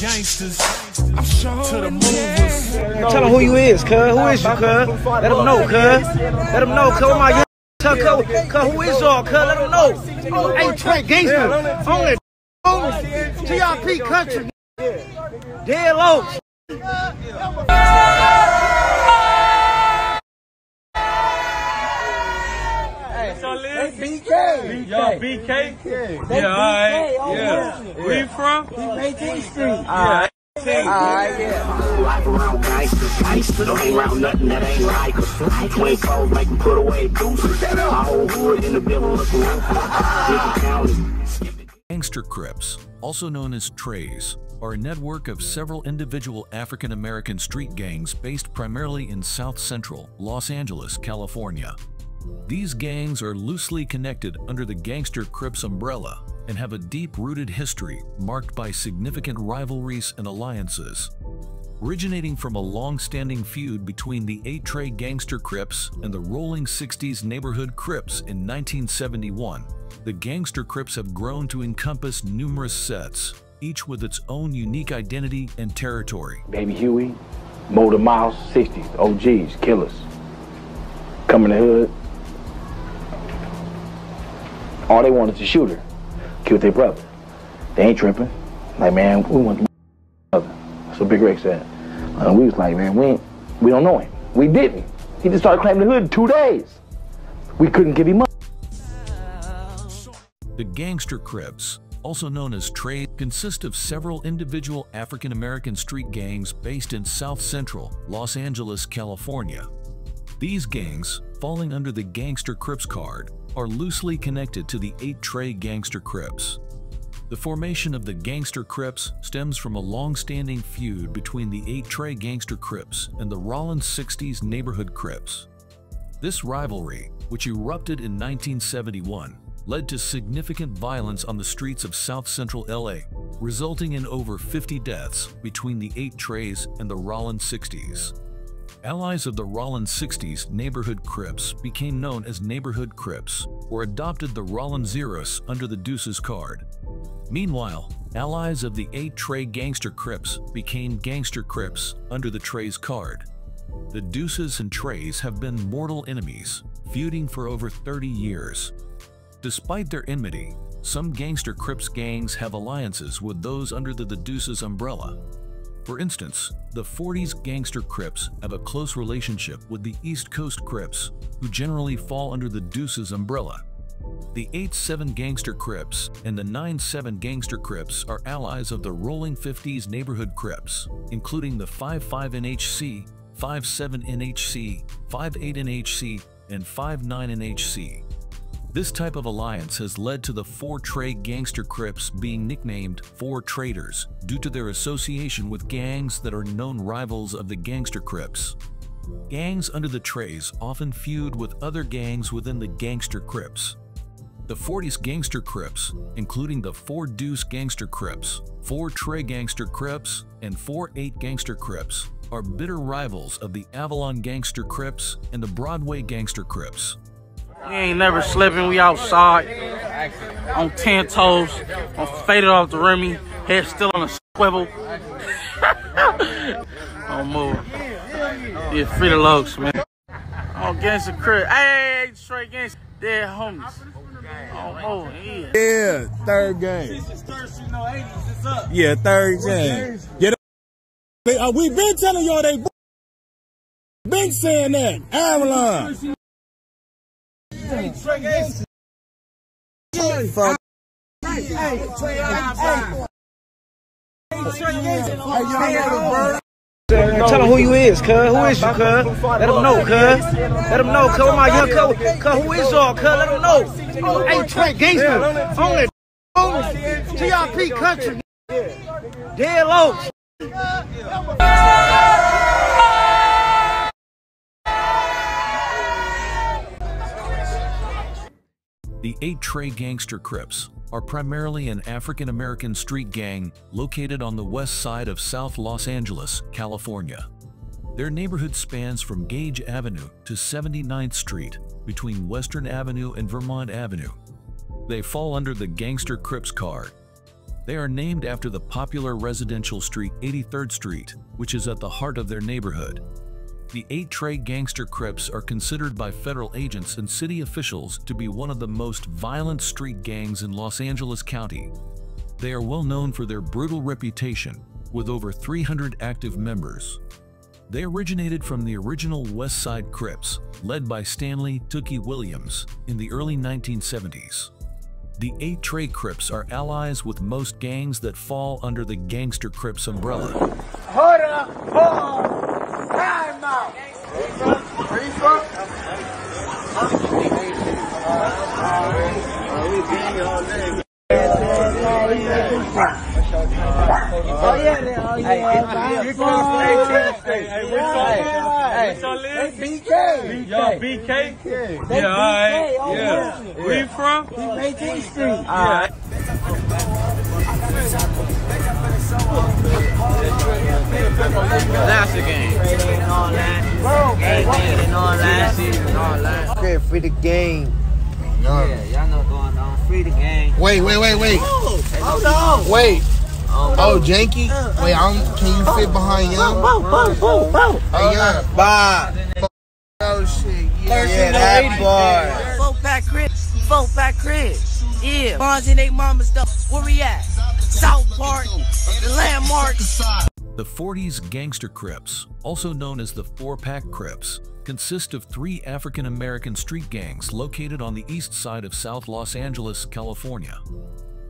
gangsters to the movers. Tell them who you is, cuz. Who is you, cuz? Let them know, cuz. Let them know, cuz. My young cuz, who is y'all, cuz? Let them know. Eight Tray Gangster. On it. TRP country. Dead low. BK. Y'all BK? Yeah, alright. Yeah. Where you from? 18th Street. Yeah. Life around gangsters, don't hang around nothing that ain't like us. Twin codes make them put away deuces. My whole hood in the building looking like Gangster Crips, also known as Trays, are a network of several individual African-American street gangs based primarily in South Central Los Angeles, California. These gangs are loosely connected under the Gangster Crips umbrella and have a deep-rooted history marked by significant rivalries and alliances. Originating from a long-standing feud between the Eight Tray Gangster Crips and the Rollin 60s Neighborhood Crips in 1971, the Gangster Crips have grown to encompass numerous sets, each with its own unique identity and territory. Baby Huey, Motor Mouse, 60s, OGs, killers. Come in the hood. All they want is a shooter. Kill their brother. They ain't tripping. Like, man, we want the brother. That's what Big Rick said. We was like, man, we don't know him. We didn't. He just started claiming the hood in 2 days. We couldn't give him up. The Gangster Crips, also known as Trays, consist of several individual African-American street gangs based in South Central Los Angeles, California. These gangs, falling under the Gangster Crips card, are loosely connected to the Eight Tray Gangster Crips. The formation of the Gangster Crips stems from a long-standing feud between the Eight Tray Gangster Crips and the Rollin 60s Neighborhood Crips. This rivalry, which erupted in 1971, led to significant violence on the streets of South Central LA, resulting in over 50 deaths between the Eight Trays and the Rollin 60s. Allies of the Rollin 60s Neighborhood Crips became known as Neighborhood Crips or adopted the Rollin Zeros under the Deuces card. Meanwhile, allies of the Eight Tray Gangster Crips became Gangster Crips under the Trays card. The Deuces and Trays have been mortal enemies, feuding for over 30 years. Despite their enmity, some Gangster Crips gangs have alliances with those under the Deuces umbrella. For instance, the 40s Gangster Crips have a close relationship with the East Coast Crips, who generally fall under the Deuces umbrella. The 8-7 Gangster Crips and the 9-7 Gangster Crips are allies of the Rolling 50s Neighborhood Crips, including the 5-5 NHC, 5-7 NHC, 5-8 NHC, and 5-9 NHC. This type of alliance has led to the 4 Tray Gangster Crips being nicknamed 4 Traitors due to their association with gangs that are known rivals of the Gangster Crips. Gangs under the Trays often feud with other gangs within the Gangster Crips. The 40s Gangster Crips, including the 4 Deuce Gangster Crips, 4 Tray Gangster Crips, and 4-8 Gangster Crips, are bitter rivals of the Avalon Gangster Crips and the Broadway Gangster Crips. We ain't never slipping, we outside, on 10 toes, on faded off the Remy, head still on a swivel. Don't move. Yeah, free the locs, man. On Gangster Crip. Hey, straight gangster. Dead homies. Oh, yeah. Yeah, third game. This is third street, no 80s, it's up. Yeah, third game. Yeah, we been telling y'all they been saying that. Avalon. Eight Tray Gangster. Fuck. Tell them who you is, cuz. Who is you, cuz? Let them know, cuz. Let them know, cuz. My young cuz, who is y'all, cuz? Let them know. Eight Tray Gangster. On it. TRP country. Dead low. The Eight Tray Gangster Crips are primarily an African-American street gang located on the west side of South Los Angeles, California. Their neighborhood spans from Gage Avenue to 79th Street, between Western Avenue and Vermont Avenue. They fall under the Gangster Crips card. They are named after the popular residential street 83rd Street, which is at the heart of their neighborhood. The Eight Tray Gangster Crips are considered by federal agents and city officials to be one of the most violent street gangs in Los Angeles County. They are well known for their brutal reputation, with over 300 active members. They originated from the original West Side Crips, led by Stanley "Tookie" Williams, in the early 1970s. The Eight Tray Crips are allies with most gangs that fall under the Gangster Crips umbrella. Hold up! Hold on! Time out! Where you from? Oh yeah, you from BK. Y'all BK? Yeah, alright. Yeah. Where you from? 18th Street. Alright. That's the game. And all that. And all that. Okay, free the game. Yeah, y'all know going on. Free the game. Wait. Hold on. Wait. Oh, Janky? Wait, can you fit behind Young? Hey, Young. Bye. Oh, shit. Yeah, that bar. 4-pack Crips. 4-pack Crips. Yeah. Bonds and they mamas stuff. Where we at? South Park. The landmarks. The 40s Gangster Crips, also known as the 4-pack Crips, consist of 3 African-American street gangs located on the east side of South Los Angeles, California.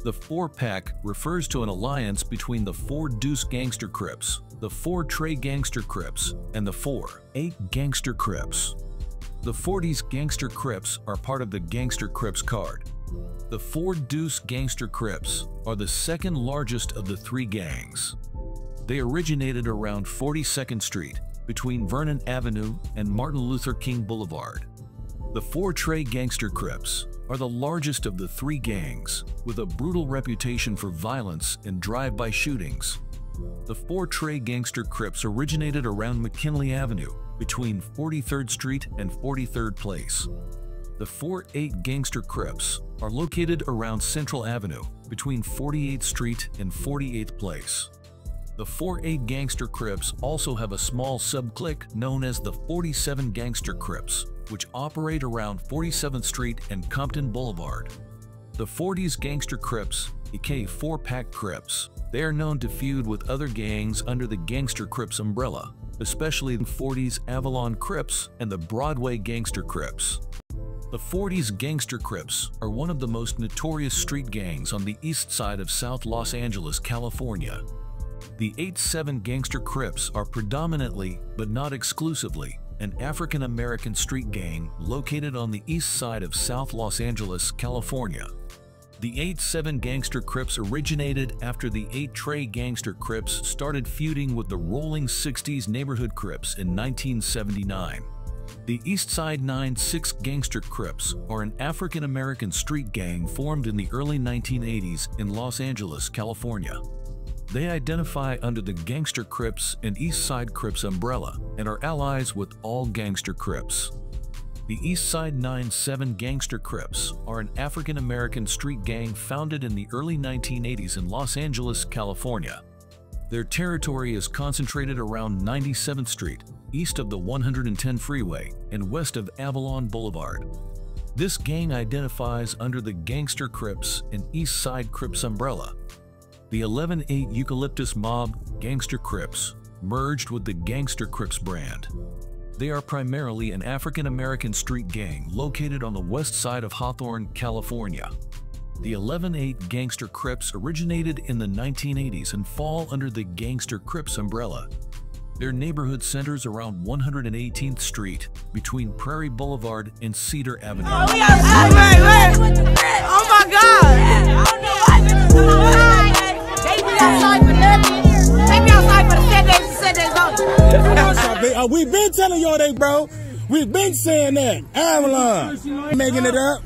The 4-pack refers to an alliance between the 4 Deuce Gangster Crips, the 4 Tray Gangster Crips, and the 4-8 Gangster Crips. The 40s Gangster Crips are part of the Gangster Crips card. The 4 Deuce Gangster Crips are the second largest of the 3 gangs. They originated around 42nd Street, between Vernon Avenue and Martin Luther King Boulevard. The 4 Tray Gangster Crips are the largest of the 3 gangs, with a brutal reputation for violence and drive-by shootings. The 4 Tray Gangster Crips originated around McKinley Avenue, between 43rd Street and 43rd Place. The 4-8 Gangster Crips are located around Central Avenue, between 48th Street and 48th Place. The 4-8 Gangster Crips also have a small sub-clique known as the 47 Gangster Crips, which operate around 47th Street and Compton Boulevard. The 40s Gangster Crips, aka 4-pack Crips, they are known to feud with other gangs under the Gangster Crips umbrella, especially the 40s Avalon Crips and the Broadway Gangster Crips. The 40s Gangster Crips are one of the most notorious street gangs on the east side of South Los Angeles, California. The 8-7 Gangster Crips are predominantly, but not exclusively, an African-American street gang located on the east side of South Los Angeles, California. The 8-7 Gangster Crips originated after the 8 Tray Gangster Crips started feuding with the Rollin 60s Neighborhood Crips in 1979. The East Side 9-6 Gangster Crips are an African-American street gang formed in the early 1980s in Los Angeles, California. They identify under the Gangster Crips and East Side Crips umbrella and are allies with all Gangster Crips. The East Side 9-7 Gangster Crips are an African-American street gang founded in the early 1980s in Los Angeles, California. Their territory is concentrated around 97th Street, east of the 110 freeway, and west of Avalon Boulevard. This gang identifies under the Gangster Crips and East Side Crips umbrella. The 11-8 Eucalyptus Mob Gangster Crips merged with the Gangster Crips brand. They are primarily an African-American street gang located on the west side of Hawthorne, California. The 11-8 Gangster Crips originated in the 1980s and fall under the Gangster Crips umbrella. Their neighborhood centers around 118th Street, between Prairie Boulevard and Cedar Avenue. Oh my God! Take me outside for nothing. Take me outside for the Sundays only. We been telling y'all that, bro. We been saying that. Avalon. Making it up.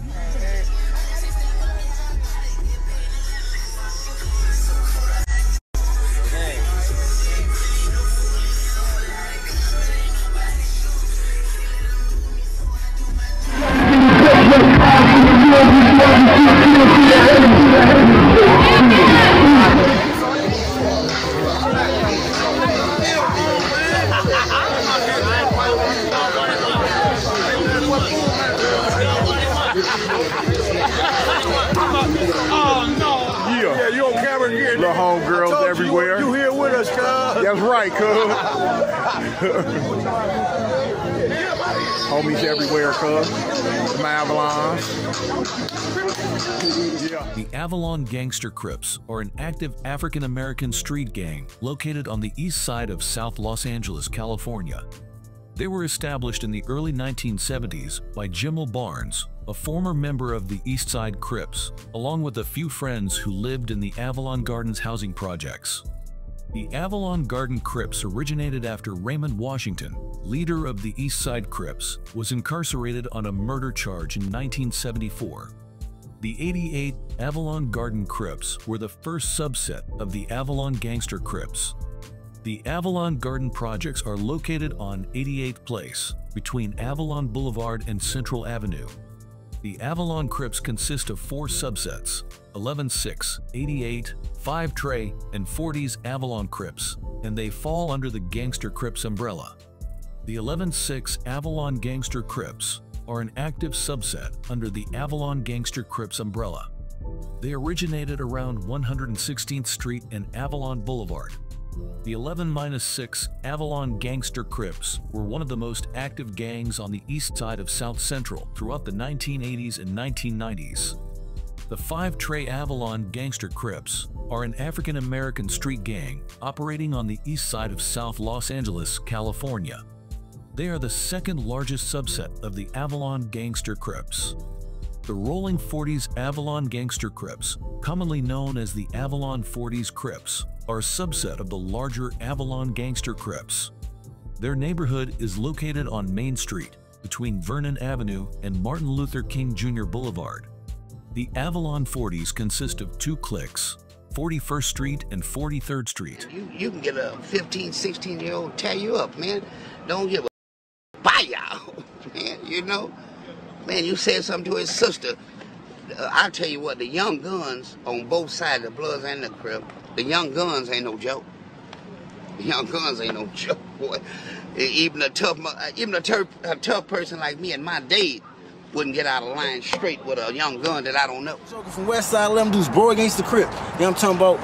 Oh, no. Yeah, you on camera here. Little homegirls everywhere. You here with us, cuz. That's right, cuz. Homies everywhere, cuz. My Avalon. Yeah. The Avalon Gangster Crips are an active African-American street gang located on the east side of South Los Angeles, California. They were established in the early 1970s by Jimmel Barnes, a former member of the East Side Crips, along with a few friends who lived in the Avalon Gardens housing projects. The Avalon Garden Crips originated after Raymond Washington, leader of the East Side Crips, was incarcerated on a murder charge in 1974. The 88 Avalon Garden Crips were the first subset of the Avalon Gangster Crips. The Avalon Garden Projects are located on 88th Place, between Avalon Boulevard and Central Avenue. The Avalon Crips consist of 4 subsets: 11-6, 88, 5 Tray, and 40s Avalon Crips, and they fall under the Gangster Crips umbrella. The 11-6 Avalon Gangster Crips are an active subset under the Avalon Gangster Crips umbrella. They originated around 116th Street and Avalon Boulevard. The 11-6 Avalon Gangster Crips were one of the most active gangs on the east side of South Central throughout the 1980s and 1990s. The 5 Tray Avalon Gangster Crips are an African-American street gang operating on the east side of South Los Angeles, California. They are the second largest subset of the Avalon Gangster Crips. The Rolling 40s Avalon Gangster Crips, commonly known as the Avalon 40s Crips, are a subset of the larger Avalon Gangster Crips. Their neighborhood is located on Main Street, between Vernon Avenue and Martin Luther King Jr. Boulevard. The Avalon 40s consist of 2 cliques, 41st Street and 43rd Street. You can get a 15, 16-year-old tear you up, man. Don't give a buy y'all, man, you know? Man, you said something to his sister. I'll tell you what, the young guns on both sides, the Bloods and the Crips, the young guns ain't no joke. The young guns ain't no joke, boy. Even a tough person like me in my day wouldn't get out of line straight with a young gun that I don't know. From West Side, let them do bro against the Crip. You know what I'm talking about?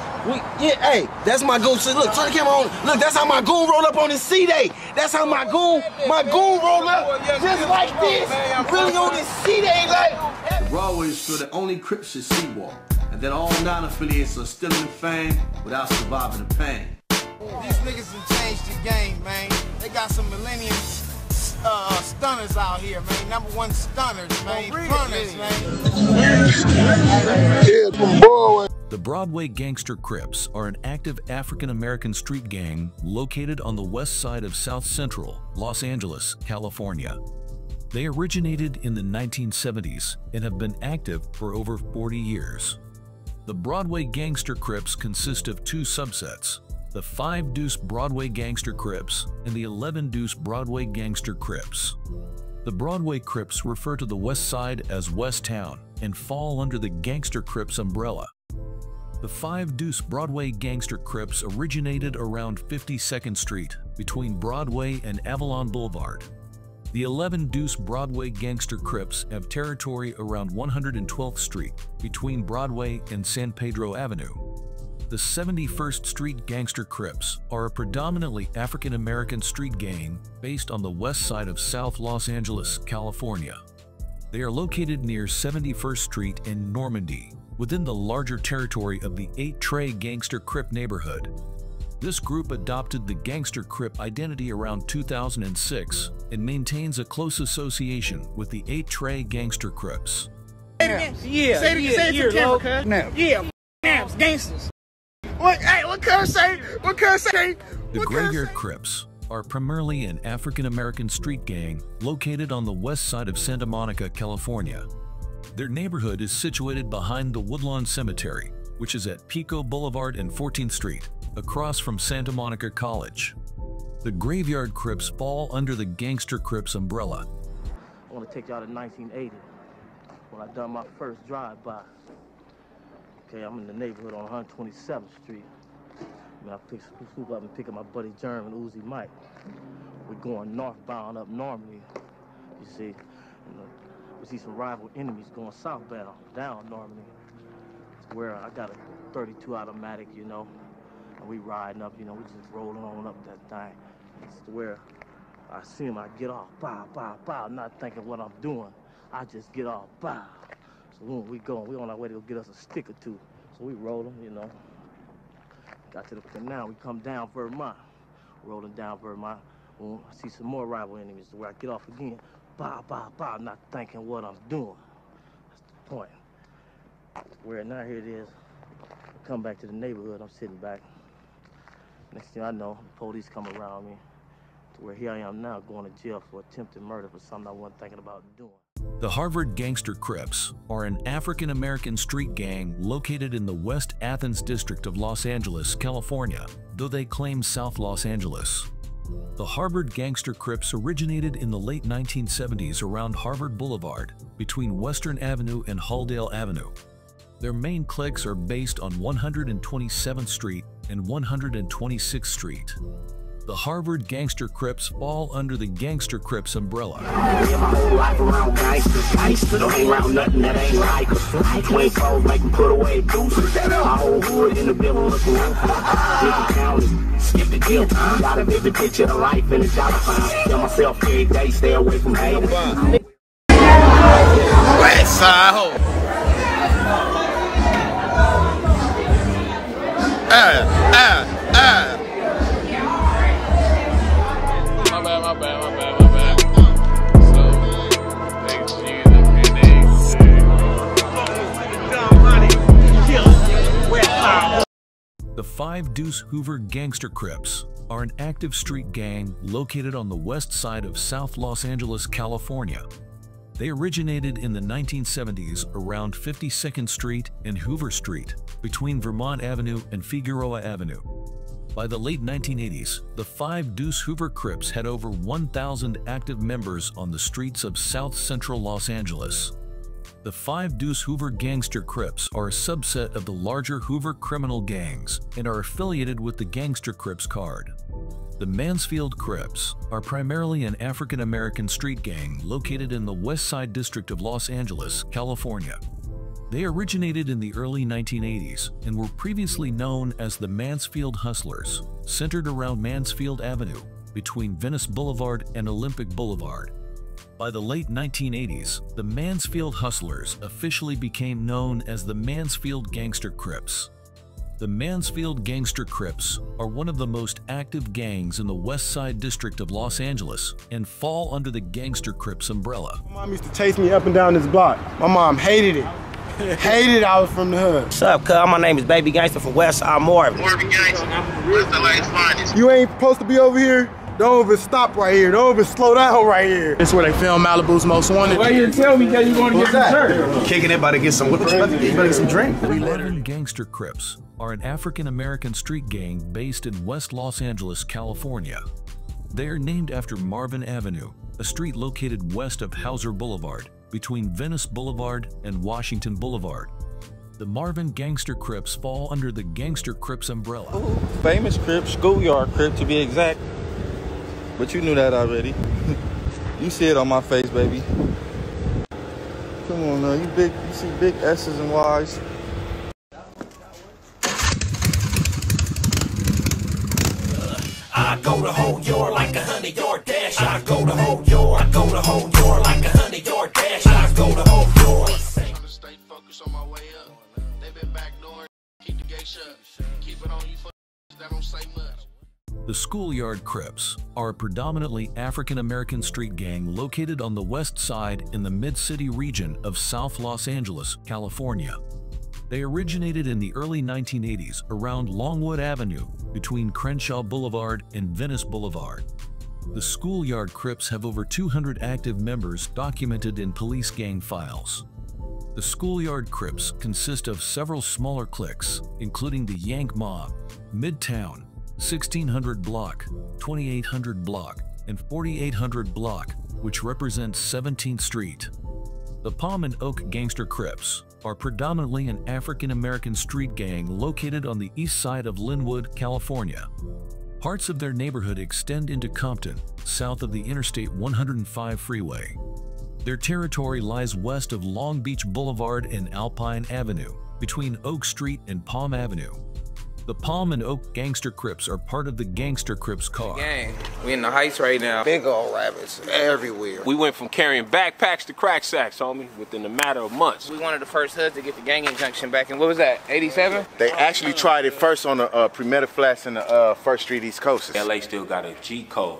Hey, that's my goon. Look, turn the camera on. Look, that's how my goon rolled up on his C-Day. That's how my goon rolled up just like this. Really on his C-Day, like. Rivalries feel that only Crips should see-walk, and that all non-affiliates are still in the fame without surviving the pain. These niggas done changed the game, man. They got some millennium stunners out here, man. #1 stunners, man. Runners, man. The Broadway Gangster Crips are an active African-American street gang located on the west side of South Central, Los Angeles, California. They originated in the 1970s and have been active for over 40 years. The Broadway Gangster Crips consist of 2 subsets: the 5 Deuce Broadway Gangster Crips and the 11 Deuce Broadway Gangster Crips. The Broadway Crips refer to the west side as West Town and fall under the Gangster Crips umbrella. The 5 Deuce Broadway Gangster Crips originated around 52nd Street between Broadway and Avalon Boulevard. The 11 Deuce Broadway Gangster Crips have territory around 112th Street between Broadway and San Pedro Avenue. The 71st Street Gangster Crips are a predominantly African-American street gang based on the west side of South Los Angeles, California. They are located near 71st Street in Normandy, within the larger territory of the 8 Tray Gangster Crip neighborhood. This group adopted the Gangster Crip identity around 2006 and maintains a close association with the 8 Tray Gangster Crips. Gangsters. What curse say? The Graveyard Crips are primarily an African-American street gang located on the west side of Santa Monica, California. Their neighborhood is situated behind the Woodlawn Cemetery, which is at Pico Boulevard and 14th Street, across from Santa Monica College. The Graveyard Crips fall under the Gangster Crips umbrella. I want to take y'all to 1980, when I done my first drive-by. Okay, I'm in the neighborhood on 127th Street. I swoop up and pick up my buddy Jerm and Uzi Mike. We're going northbound up Normandy. You see, we see some rival enemies going southbound down Normandy. where I got a 32 automatic, you know, and we riding up, you know, we just rolling on up that thing. It's where I see him, I get off, bow, bow, bow, not thinking what I'm doing. I just get off, bow. So when we going, we on our way to go get us a stick or two. So we rolling, you know. Got to the canal, we come down Vermont. Rolling down Vermont. Boom, I see some more rival enemies where I get off again. Bow, bow, bow, not thinking what I'm doing. That's the point. Where now here it is. I come back to the neighborhood, I'm sitting back. Next thing I know, the police come around me to where here I am now going to jail for attempted murder for something I wasn't thinking about doing. The Harvard Gangster Crips are an African-American street gang located in the West Athens district of Los Angeles, California, though they claim South Los Angeles. The Harvard Gangster Crips originated in the late 1970s around Harvard Boulevard, between Western Avenue and Halldale Avenue. Their main cliques are based on 127th Street and 126th Street. The Harvard Gangster Crips fall under the Gangster Crips umbrella. Live my whole life around gangsters. Don't hang around nothing that ain't right. Twin clothes make them put away deuces. My whole hood in the building looking different county. Skip the jail time. Got a vivid picture of life in the dollar sign. Tell myself every day, stay away from haters. West side ho. My bad. So, next year, The Five Deuce Hoover Gangster Crips are an active street gang located on the west side of South Los Angeles, California. They originated in the 1970s around 52nd Street and Hoover Street, between Vermont Avenue and Figueroa Avenue. By the late 1980s, the Five Deuce Hoover Crips had over 1,000 active members on the streets of South Central Los Angeles. The Five Deuce Hoover Gangster Crips are a subset of the larger Hoover criminal gangs and are affiliated with the Gangster Crips card. The Mansfield Crips are primarily an African-American street gang located in the West Side District of Los Angeles, California. They originated in the early 1980s and were previously known as the Mansfield Hustlers, centered around Mansfield Avenue, between Venice Boulevard and Olympic Boulevard. By the late 1980s, the Mansfield Hustlers officially became known as the Mansfield Gangster Crips. The Mansfield Gangster Crips are one of the most active gangs in the West Side District of Los Angeles and fall under the Gangster Crips umbrella. My mom used to chase me up and down this block. My mom hated it. Hated I was from the hood. What's up, cuz? My name is Baby Gangster from Westside Marvin. Movin Gangs, where's the latest finest? You ain't supposed to be over here. Don't even stop right here. Don't even slow down right here. This is where they film Malibu's Most Wanted. Why you tell me that you going to get some shirt? Kicking it, about to get some whipped cream. You better get some drink. The Movin Gangster Crips are an African-American street gang based in West Los Angeles, California. They are named after Marvin Avenue, a street located west of Hauser Boulevard, between Venice Boulevard and Washington Boulevard. The Marvin Gangster Crips fall under the Gangster Crips umbrella. Famous Crip, schoolyard Crip to be exact. But you knew that already. You see it on my face, baby. Come on now, you see big S's and Y's. I go to hold your like a 100-yard dash. I go to hold your. I go to hold your like a 100-yard dash. I go to hold your. I'm gonna stay focused on my way up. They been backdooring, keep the gate shut. Keep it on you for that don't say much. The Schoolyard Crips are a predominantly African-American street gang located on the west side in the Mid-City region of South Los Angeles, California. They originated in the early 1980s around Longwood Avenue between Crenshaw Boulevard and Venice Boulevard. The Schoolyard Crips have over 200 active members documented in police gang files. The Schoolyard Crips consist of several smaller cliques, including the Yank Mob, Midtown, 1600 Block, 2800 Block, and 4800 Block, which represents 17th Street. The Palm and Oak Gangster Crips are predominantly an African-American street gang located on the east side of Linwood, California. Parts of their neighborhood extend into Compton, south of the Interstate 105 freeway. Their territory lies west of Long Beach Boulevard and Alpine Avenue, between Oak Street and Palm Avenue. The Palm and Oak Gangster Crips are part of the Gangster Crips car. Gang, we in the Heights right now. Big old rabbits everywhere. We went from carrying backpacks to crack sacks, homie, within a matter of months. We one of the first hoods to get the gang injunction back in, what was that, 87? They actually tried it first on the Primitive Flats in the 1st Street East Coast. LA still got a G code.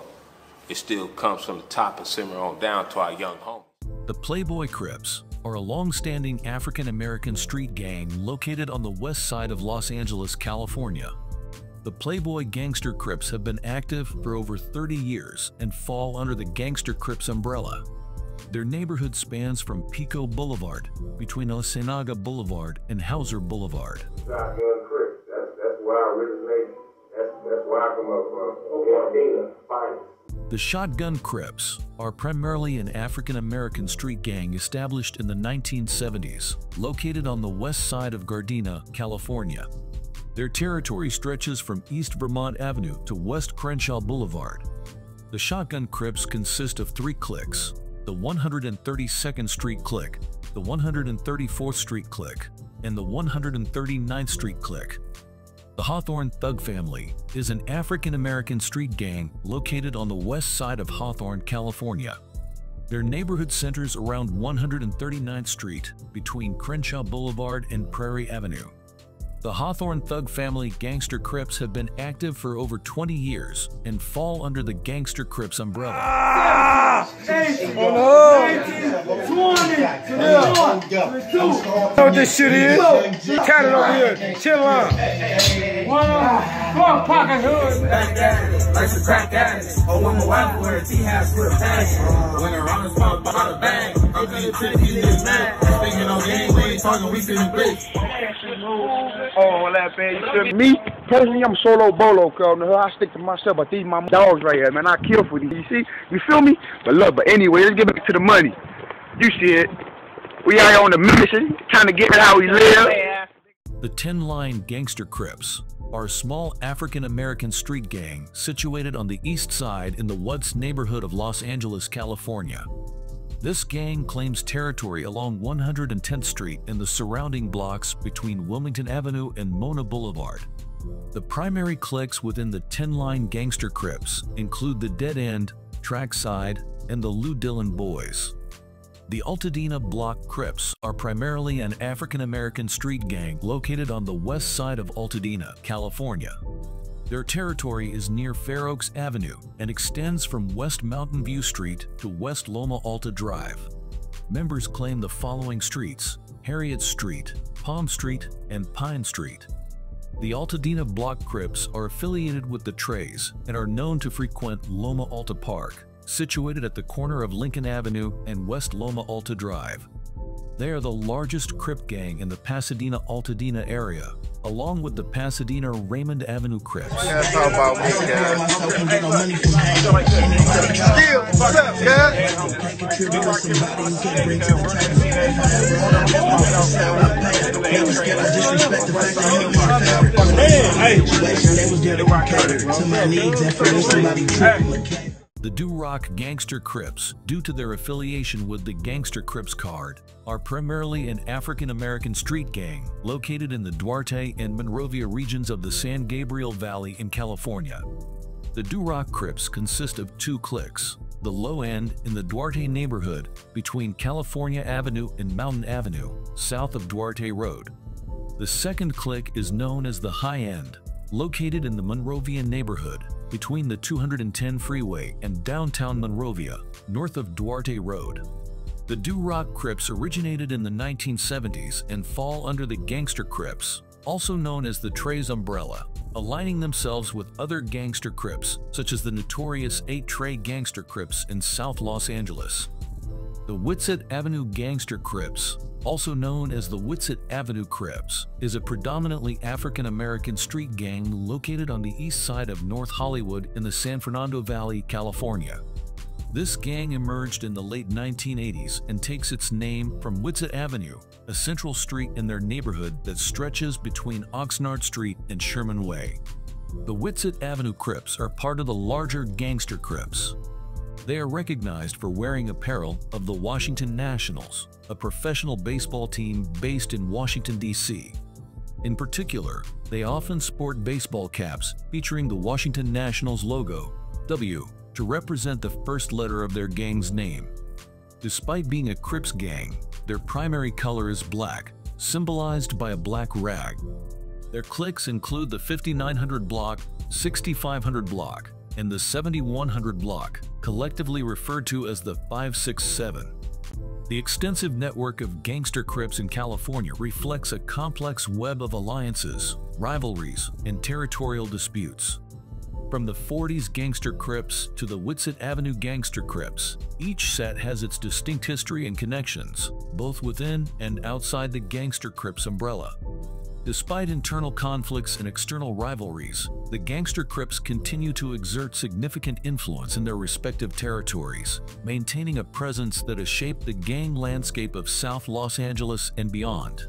It still comes from the top and simmer on down to our young homies. The Playboy Crips are a long-standing African-American street gang located on the west side of Los Angeles, California. The Playboy Gangster Crips have been active for over 30 years and fall under the Gangster Crips umbrella. Their neighborhood spans from Pico Boulevard, between Oceanaga Boulevard and Hauser Boulevard. Shotgun Crips, that's where I originated. That's where I come up from. Gardena, Finest. The Shotgun Crips are primarily an African-American street gang established in the 1970s, located on the west side of Gardena, California. Their territory stretches from East Vermont Avenue to West Crenshaw Boulevard. The Shotgun Crips consist of 3 cliques: the 132nd Street Clique, the 134th Street Clique, and the 139th Street Clique. The Hawthorne Thug Family is an African-American street gang located on the west side of Hawthorne, California. Their neighborhood centers around 139th Street between Crenshaw Boulevard and Prairie Avenue. The Hawthorne Thug Family Gangster Crips have been active for over 20 years and fall under the Gangster Crips umbrella. Know what this shit is? Cat it over here. Chill out. Pocket hood. Like the crack addict. Oh, I'm a wife where he has for a passion. When around the spot, behind the bag. I'm gonna tip this man. Thinking on game, we ain't talking, we sitting bitch. Oh, that man, you feel me? Personally, I'm solo bolo, cuz. I stick to myself, but these my dogs right here, man. I kill for these, you see? You feel me? But look, but anyway, let's get back to the money. You see it. We out here on the mission, trying to get it how we live. The 10 Line Gangster Crips are a small African-American street gang situated on the east side in the Whitsett neighborhood of Los Angeles, California. This gang claims territory along 110th Street and the surrounding blocks between Wilmington Avenue and Mona Boulevard. The primary cliques within the 10 Line Gangster Crips include the Dead End, Trackside, and the Lou Dillon Boys. The Altadena Block Crips are primarily an African-American street gang located on the west side of Altadena, California. Their territory is near Fair Oaks Avenue and extends from West Mountain View Street to West Loma Alta Drive. Members claim the following streets: Harriet Street, Palm Street, and Pine Street. The Altadena Block Crips are affiliated with the Trays and are known to frequent Loma Alta Park, situated at the corner of Lincoln Avenue and West Loma Alta Drive. They are the largest Crip gang in the Pasadena-Altadena area, along with the Pasadena-Raymond Avenue Crips. Yeah, talk about me, The Do-Rock Gangster Crips, due to their affiliation with the Gangster Crips card, are primarily an African-American street gang located in the Duarte and Monrovia regions of the San Gabriel Valley in California. The Do-Rock Crips consist of 2 cliques: the Low End in the Duarte neighborhood between California Avenue and Mountain Avenue, south of Duarte Road. The second clique is known as the High End, located in the Monrovian neighborhood between the 210 freeway and downtown Monrovia, north of Duarte Road. The Do-Rock Crips originated in the 1970s and fall under the Gangster Crips, also known as the Trays umbrella, aligning themselves with other Gangster Crips, such as the notorious 8 Tray Gangster Crips in South Los Angeles. The Whitsett Avenue Gangster Crips, also known as the Whitsett Avenue Crips, is a predominantly African-American street gang located on the east side of North Hollywood in the San Fernando Valley, California. This gang emerged in the late 1980s and takes its name from Whitsett Avenue, a central street in their neighborhood that stretches between Oxnard Street and Sherman Way. The Whitsett Avenue Crips are part of the larger Gangster Crips. They are recognized for wearing apparel of the Washington Nationals, a professional baseball team based in Washington, D.C. In particular, they often sport baseball caps featuring the Washington Nationals logo, W, to represent the first letter of their gang's name. Despite being a Crips gang, their primary color is black, symbolized by a black rag. Their cliques include the 5900 block, 6500 block, and the 7100 block, collectively referred to as the 567. The extensive network of gangster Crips in California reflects a complex web of alliances, rivalries, and territorial disputes. From the 40s Gangster Crips to the Whitsett Avenue Gangster Crips, each set has its distinct history and connections, both within and outside the Gangster Crips umbrella. Despite internal conflicts and external rivalries, the Gangster Crips continue to exert significant influence in their respective territories, maintaining a presence that has shaped the gang landscape of South Los Angeles and beyond.